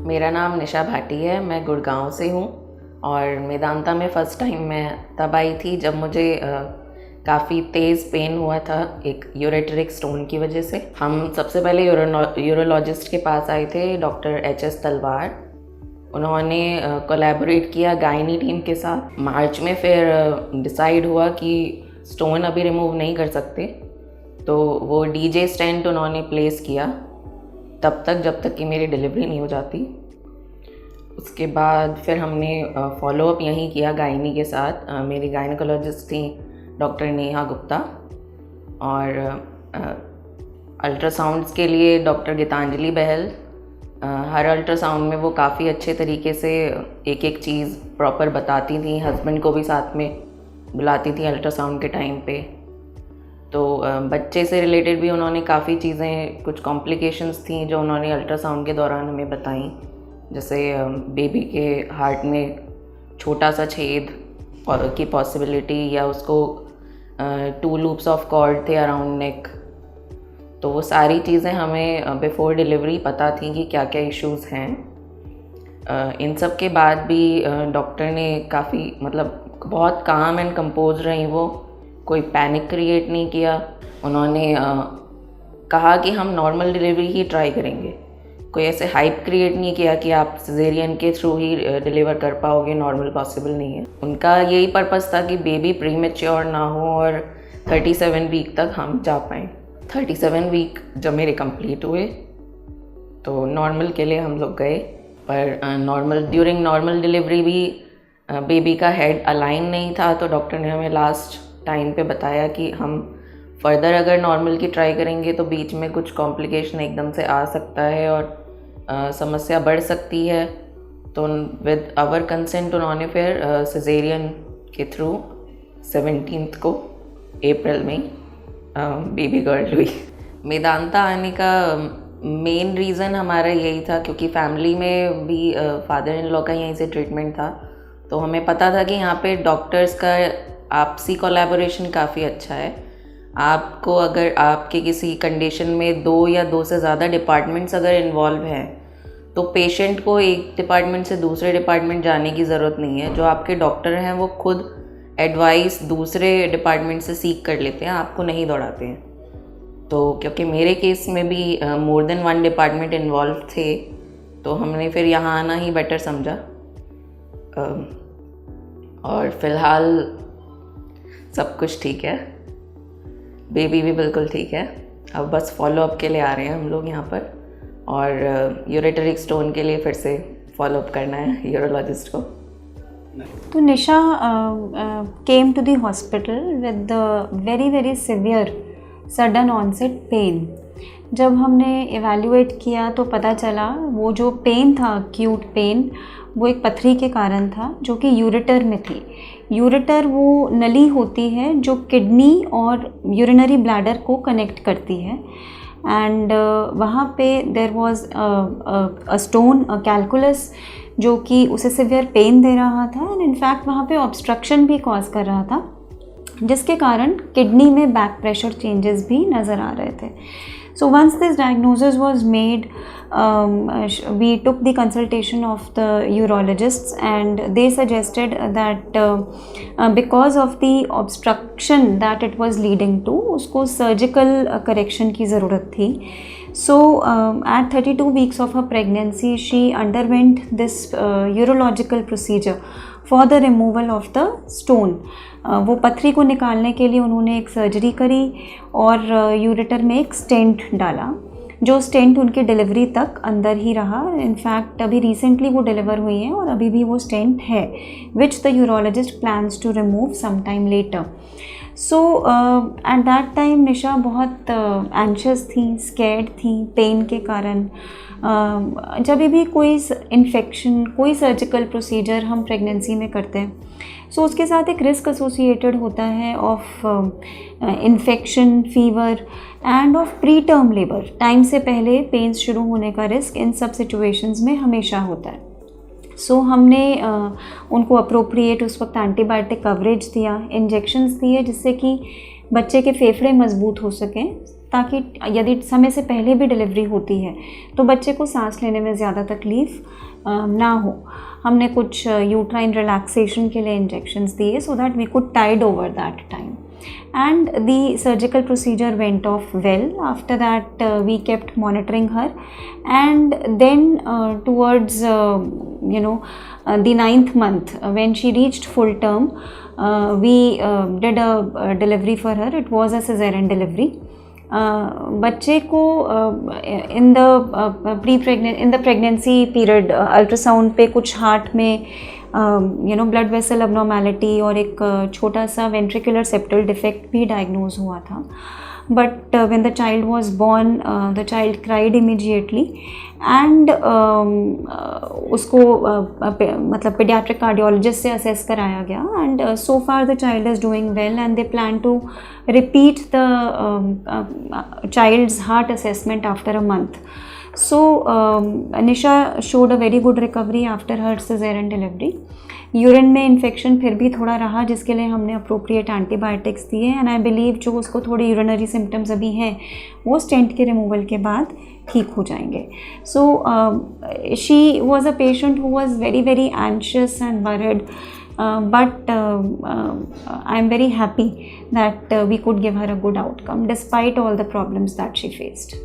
मेरा नाम निशा भाटी है। मैं गुड़गांव से हूँ और मेदांता में फ़र्स्ट टाइम मैं तब आई थी जब मुझे काफ़ी तेज़ पेन हुआ था एक यूरेटरिक स्टोन की वजह से। हम सबसे पहले यूरोलॉजिस्ट के पास आए थे, डॉक्टर HS तलवार। उन्होंने कोलैबोरेट किया गायनी टीम के साथ। मार्च में फिर डिसाइड हुआ कि स्टोन अभी रिमूव नहीं कर सकते, तो वो DJ स्टेंट उन्होंने प्लेस किया तब तक जब तक कि मेरी डिलीवरी नहीं हो जाती। उसके बाद फिर हमने फॉलोअप यहीं किया गायनी के साथ। मेरी गायनोकोलॉजिस्ट थी डॉक्टर नेहा गुप्ता और अल्ट्रासाउंड्स के लिए डॉक्टर गीतांजलि बहल। हर अल्ट्रासाउंड में वो काफ़ी अच्छे तरीके से एक एक चीज़ प्रॉपर बताती थी। हस्बैंड को भी साथ में बुलाती थी अल्ट्रासाउंड के टाइम पे। तो बच्चे से रिलेटेड भी उन्होंने काफ़ी चीज़ें, कुछ कॉम्प्लिकेशंस थी जो उन्होंने अल्ट्रासाउंड के दौरान हमें बताई, जैसे बेबी के हार्ट में छोटा सा छेद की पॉसिबिलिटी, या उसको 2 लूप्स ऑफ कॉर्ड थे अराउंड नेक। तो वो सारी चीज़ें हमें बिफोर डिलीवरी पता थी कि क्या क्या इश्यूज़ हैं। इन सब के बाद भी डॉक्टर ने काफ़ी बहुत काम एंड कंपोज रही वो, कोई पैनिक क्रिएट नहीं किया। उन्होंने कहा कि हम नॉर्मल डिलीवरी ही ट्राई करेंगे, कोई ऐसे हाइप क्रिएट नहीं किया कि आप सिजेरियन के थ्रू ही डिलीवर कर पाओगे, नॉर्मल पॉसिबल नहीं है। उनका यही पर्पस था कि बेबी प्रीमेच्योर ना हो और 37 वीक तक हम जा पाएँ। 37 वीक जब मेरे कंप्लीट हुए तो नॉर्मल के लिए हम लोग गए, पर ड्यूरिंग नॉर्मल डिलीवरी भी बेबी का हेड अलाइन नहीं था। तो डॉक्टर ने हमें लास्ट टाइम पे बताया कि हम फर्दर अगर नॉर्मल की ट्राई करेंगे तो बीच में कुछ कॉम्प्लिकेशन एकदम से आ सकता है और समस्या बढ़ सकती है। तो विद आवर कंसेंट उन्होंने फिर सिजेरियन के थ्रू 17 को अप्रैल में बेबी गर्ल हुई। मेदांता आने का मेन रीज़न हमारा यही था क्योंकि फैमिली में भी फादर इन लॉ का यहीं से ट्रीटमेंट था, तो हमें पता था कि यहाँ पे डॉक्टर्स का आपसी कोलैबोरेशन काफ़ी अच्छा है। आपको अगर आपके किसी कंडीशन में 2 या 2 से ज़्यादा डिपार्टमेंट्स अगर इन्वॉल्व हैं तो पेशेंट को एक डिपार्टमेंट से दूसरे डिपार्टमेंट जाने की ज़रूरत नहीं है। जो आपके डॉक्टर हैं वो खुद एडवाइस दूसरे डिपार्टमेंट से सीख कर लेते हैं, आपको नहीं दौड़ाते हैं। तो क्योंकि मेरे केस में भी मोर देन 1 डिपार्टमेंट इन्वॉल्व थे, तो हमने फिर यहाँ आना ही बेटर समझा। और फ़िलहाल सब कुछ ठीक है, बेबी भी बिल्कुल ठीक है। अब बस फॉलोअप के लिए आ रहे हैं हम लोग यहाँ पर, और यूरेटरिक स्टोन के लिए फिर से फॉलोअप करना है यूरोलॉजिस्ट को। तो निशा came to the hospital with the very severe sudden onset pain. जब हमने एवेल्युएट किया तो पता चला वो जो पेन था, एक्यूट पेन, वो एक पथरी के कारण था जो कि यूरेटर में थी। यूरेटर वो नली होती है जो किडनी और यूरिनरी ब्लैडर को कनेक्ट करती है, एंड वहाँ पे there was a stone, a calculus, जो कि उसे सिवियर पेन दे रहा था एंड इनफैक्ट वहाँ पे ऑब्स्ट्रक्शन भी कॉज कर रहा था, जिसके कारण किडनी में बैक प्रेशर चेंजेस भी नज़र आ रहे थे। So once this diagnosis was made, we took the consultation of the urologists and they suggested that because of the obstruction that it was leading to, उसको surgical correction की ज़रूरत थी। So at 32 weeks of her pregnancy, she underwent this urological procedure for the removal of the stone. वो पथरी को निकालने के लिए उन्होंने एक सर्जरी करी और यूरेटर में एक स्टेंट डाला, जो स्टेंट उनकी डिलीवरी तक अंदर ही रहा। इनफैक्ट अभी रिसेंटली वो डिलीवर हुई हैं और अभी भी वो स्टेंट है, which the urologist plans to remove some time later. So at that time Nisha बहुत एंशियस थी, स्कैर्ड थी पेन के कारण। जब भी कोई इन्फेक्शन, कोई सर्जिकल प्रोसीजर हम प्रेगनेंसी में करते हैं, सो उसके साथ एक रिस्क एसोसिएटेड होता है of infection, fever end of pre term labour. Time से पहले पेन्स शुरू होने का रिस्क इन सब सिचुएशंस में हमेशा होता है। सो हमने उनको अप्रोप्रिएट उस वक्त एंटीबायोटिक कवरेज दिया, इंजेक्शंस दिए जिससे कि बच्चे के फेफड़े मजबूत हो सकें, ताकि यदि समय से पहले भी डिलीवरी होती है तो बच्चे को सांस लेने में ज़्यादा तकलीफ़ ना हो। हमने कुछ यूट्राइन रिलैक्सेशन के लिए इंजेक्शंस दिए so that we could tide over that time, and the surgical procedure went off well. After that we kept monitoring her, and then towards the 9th month, when she reached full term, we did a delivery for her. It was a cesarean delivery. बच्चे को in the pregnancy period ultrasound पे कुछ heart में blood vessel अबनॉर्मैलिटी और एक छोटा सा ventricular septal defect भी डायग्नोज हुआ था। But when the child was born the child cried immediately, and उसको मतलब पीडियाट्रिक कार्डियोलॉजिस्ट से असेस कराया गया, and so far the child is doing well, and they plan to repeat the child's heart assessment after a month. So Nisha showed a very good recovery after her cesarean delivery. Urine में infection फिर भी थोड़ा रहा, जिसके लिए हमने appropriate antibiotics दिए, and I believe जो उसको थोड़ी यूरिनरी सिम्टम्स अभी हैं वो स्टेंट के रिमूवल के बाद ठीक हो जाएंगे. So she was a patient who was very very anxious and worried, but I am very happy that we could give her a good outcome despite all the problems that she faced.